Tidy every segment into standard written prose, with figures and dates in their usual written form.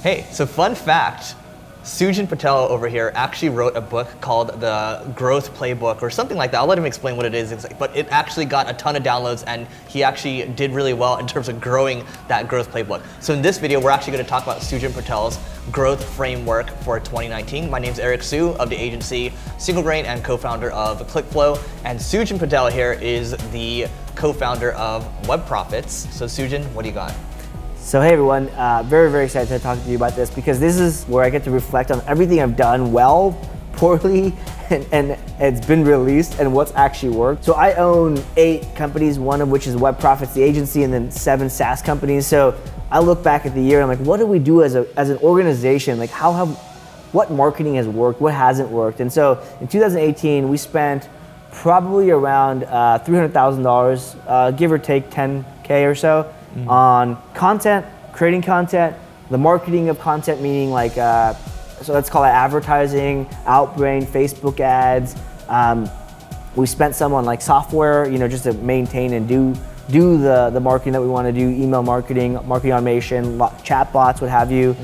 Hey, so fun fact, Sujin Patel over here actually wrote a book called The Growth Playbook or something like that. I'll let him explain what it is, but it actually got a ton of downloads and he actually did really well in terms of growing that growth playbook. So in this video, we're actually going to talk about Sujin Patel's growth framework for 2019. My name's Eric Su of the agency Single Grain and co-founder of ClickFlow. And Sujin Patel here is the co-founder of WebProfits. So Sujin, what do you got? So hey everyone, very, very excited to talk to you about this because this is where I get to reflect on everything I've done well, poorly, and it's been released and what's actually worked. So I own 8 companies, one of which is WebProfits, the agency, and then 7 SaaS companies. So I look back at the year and I'm like, what do we do as an organization? Like what marketing has worked, what hasn't worked? And so in 2018, we spent probably around $300,000, give or take 10K or so, on content, creating content, the marketing of content, meaning like, so let's call it advertising, Outbrain, Facebook ads. We spent some on like software, just to maintain and do the marketing that we want to do, email marketing, marketing automation, chat bots, what have you.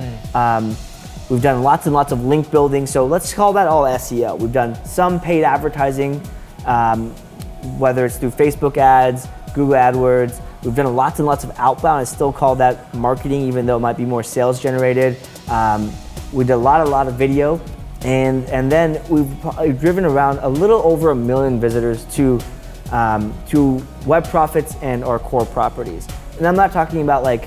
We've done lots and lots of link building. So let's call that all SEO. We've done some paid advertising, whether it's through Facebook ads, Google AdWords. We've done lots and lots of outbound. I still call that marketing, even though it might be more sales generated. We did a lot of video, and then we've driven around a little over 1 million visitors to WebProfits and our core properties. And I'm not talking about like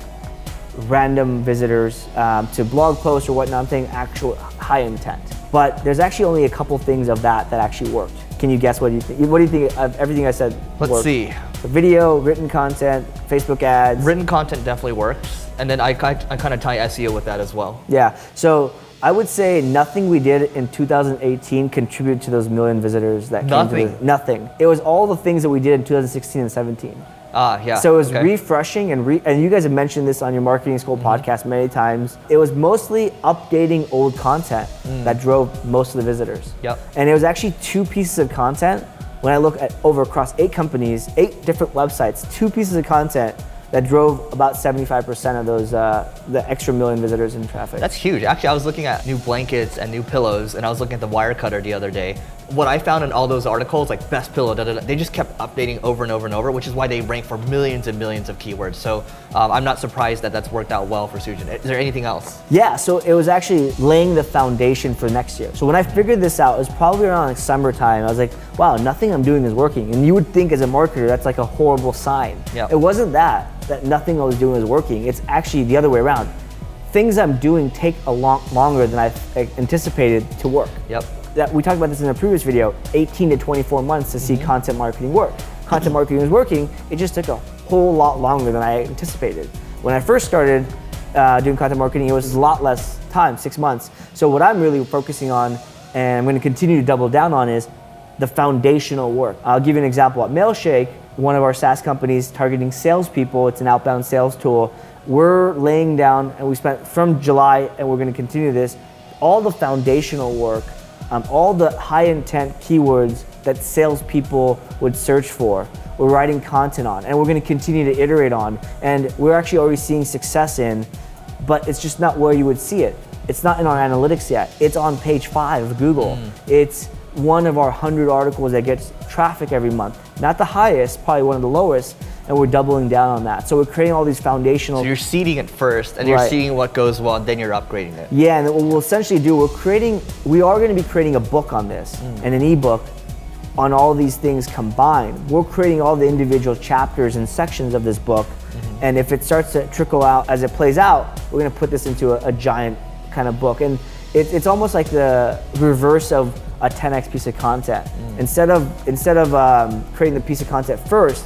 random visitors to blog posts or whatnot. I'm saying actual high intent. But there's actually only a couple things of that actually worked. Can you guess what do you think? What do you think of everything I said? Let's see. The video, written content, Facebook ads. Written content definitely works. And then I kind of tie SEO with that as well. Yeah, so I would say nothing we did in 2018 contributed to those 1 million visitors that came to nothing. It was all the things that we did in 2016 and 17. Yeah. So it was refreshing and you guys have mentioned this on your marketing school podcast many times. It was mostly updating old content that drove most of the visitors. Yep. And it was actually 2 pieces of content. When I look at across 8 companies, 8 different websites, 2 pieces of content that drove about 75% of those, the extra 1 million visitors in traffic. That's huge. Actually, I was looking at new blankets and new pillows, and I was looking at the Wirecutter the other day. What I found in all those articles, like best pillow, they just kept updating over and over and over, which is why they rank for millions and millions of keywords. So I'm not surprised that that's worked out well for Sujin. Is there anything else? Yeah, so it was actually laying the foundation for next year. So when I figured this out, it was probably around like summertime. I was like, wow, nothing I'm doing is working. And you would think as a marketer, that's like a horrible sign. Yep. It wasn't that nothing I was doing is working. It's actually the other way around. Things I'm doing take a lot longer than I anticipated to work. Yep. We talked about this in a previous video, 18 to 24 months to see content marketing work. Content marketing was working, it just took a whole lot longer than I anticipated. When I first started doing content marketing, it was a lot less time, 6 months. So what I'm really focusing on, and I'm gonna continue to double down on, is the foundational work. I'll give you an example. At Mailshake, one of our SaaS companies targeting salespeople, it's an outbound sales tool, we're laying down, and we spent from July, and we're gonna continue this, all the foundational work, all the high intent keywords that salespeople would search for, we're writing content on, and we're going to continue to iterate on, and we're actually already seeing success in, but it's just not where you would see it. It's not in our analytics yet. It's on page 5 of Google. It's one of our 100 articles that gets traffic every month. Not the highest, probably one of the lowest, and we're doubling down on that. So we're creating all these foundational... So you're seeding it first, and you're seeing what goes well, and then you're upgrading it. Yeah, and what we'll essentially do, we are going to be creating a book on this, and an ebook on all these things combined. We're creating all the individual chapters and sections of this book, and if it starts to trickle out as it plays out, we're going to put this into a giant kind of book. And it's almost like the reverse of a 10x piece of content. Instead of creating the piece of content first,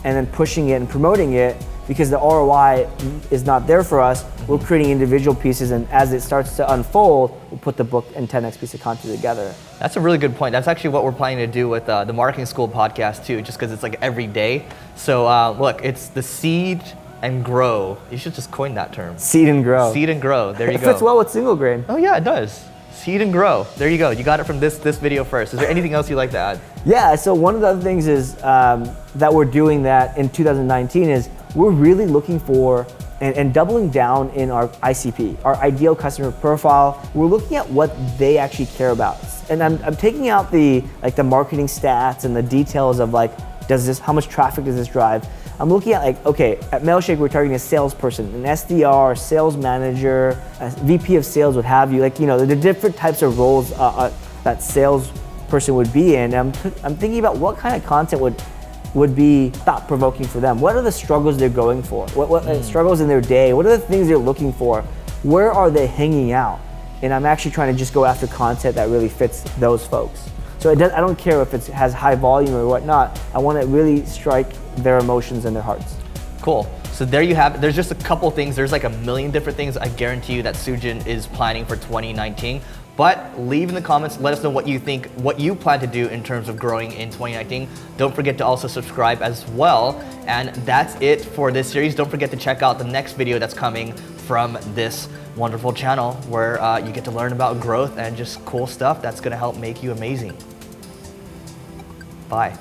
and then pushing it and promoting it, because the ROI is not there for us, we're creating individual pieces, and as it starts to unfold, we'll put the book and 10x piece of content together. That's a really good point. That's actually what we're planning to do with the Marketing School podcast too, just because it's like every day. So look, it's the seed and grow. You should just coin that term. Seed and grow. Seed and grow, there you go. It fits well with Single Grain. Oh yeah, it does. Seed and grow. There you go. You got it from this video first. Is there anything else you'd like to add? Yeah, so one of the other things is that we're doing that in 2019 is we're really looking for and doubling down in our ICP, our ideal customer profile. We're looking at what they actually care about. And I'm taking out the marketing stats and the details of how much traffic does this drive? I'm looking at okay, at Mailshake, we're targeting a salesperson, an SDR, sales manager, a VP of sales, what have you. The different types of roles that salesperson would be in. I'm thinking about what kind of content would be thought-provoking for them. What are the struggles they're going for? What struggles in their day? What are the things they're looking for? Where are they hanging out? And I'm actually trying to just go after content that really fits those folks. So I don't care if it has high volume or whatnot. I want to really strike their emotions and their hearts. Cool. So there you have it. There's just a couple things. There's like a million different things I guarantee you that Soojin is planning for 2019. But leave in the comments, let us know what you think, what you plan to do in terms of growing in 2019. Don't forget to also subscribe as well. And that's it for this series. Don't forget to check out the next video that's coming from this wonderful channel where you get to learn about growth and just cool stuff that's gonna help make you amazing. Bye.